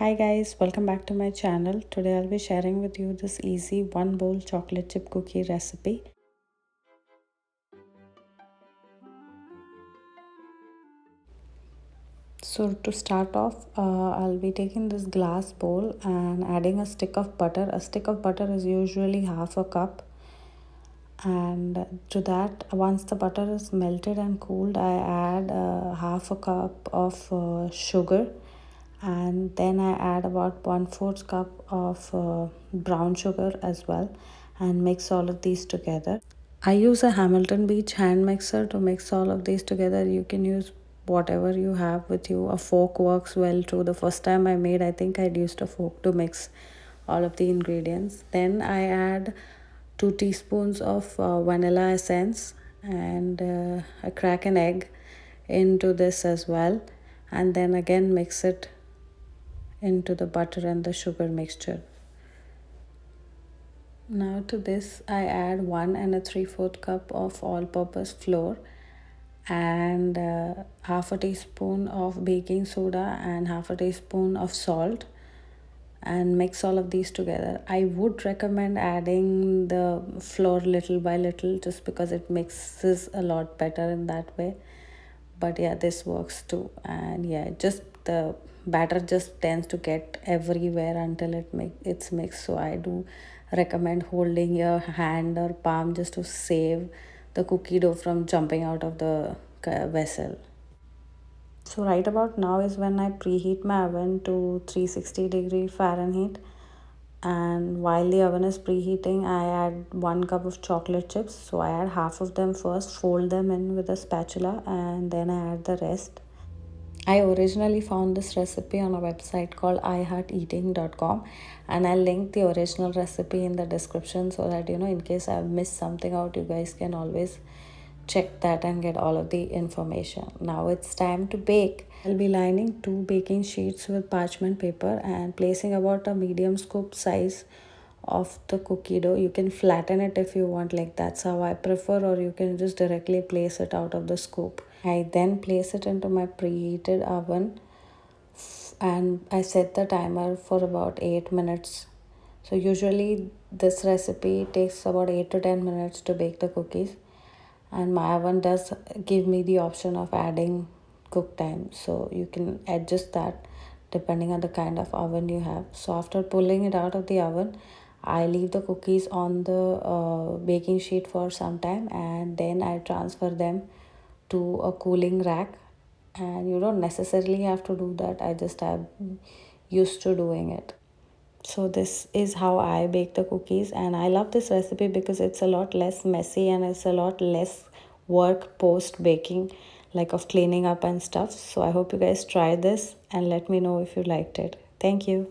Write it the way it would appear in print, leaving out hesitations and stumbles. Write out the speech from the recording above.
Hi guys, welcome back to my channel. Today I'll be sharing with you this easy one bowl chocolate chip cookie recipe. So to start off, I'll be taking this glass bowl and adding a stick of butter. A stick of butter is usually half a cup. And to that, once the butter is melted and cooled, I add half a cup of sugar, and then I add about 1/4 cup of brown sugar as well, and mix all of these together. I use a Hamilton Beach hand mixer to mix all of these together. You can use whatever you have with you. A fork works well too. The first time I made, I think I'd used a fork to mix all of the ingredients. Then I add 2 teaspoons of vanilla essence, and I crack an egg into this as well, and then again mix it into the butter and the sugar mixture. Now to this I add 1 3/4 cup of all-purpose flour and half a teaspoon of baking soda and half a teaspoon of salt, and mix all of these together. I would recommend adding the flour little by little just because it mixes a lot better in that way. But yeah, this works too. And yeah, just the batter just tends to get everywhere until it's mixed. So I do recommend holding your hand or palm just to save the cookie dough from jumping out of the vessel. So right about now is when I preheat my oven to 360-degree Fahrenheit, and while the oven is preheating, I add 1 cup of chocolate chips. So I add half of them first, fold them in with a spatula, and then I add the rest. I originally found this recipe on a website called ihearteating.com, and I'll link the original recipe in the description so that in case I've missed something out, you guys can always check that and get all of the information. Now it's time to bake. I'll be lining 2 baking sheets with parchment paper and placing about a medium scoop size of the cookie dough. You can flatten it if you want, like that's how I prefer, or you can just directly place it out of the scoop. I then place it into my preheated oven and I set the timer for about 8 minutes. So usually this recipe takes about 8 to 10 minutes to bake the cookies, and my oven does give me the option of adding cook time, so you can adjust that depending on the kind of oven you have. So after pulling it out of the oven, I leave the cookies on the baking sheet for some time, and then I transfer them to a cooling rack. And you don't necessarily have to do that, I just have used to doing it. So this is how I bake the cookies, and I love this recipe because it's a lot less messy and it's a lot less work post baking, like of cleaning up and stuff. So I hope you guys try this and let me know if you liked it. Thank you.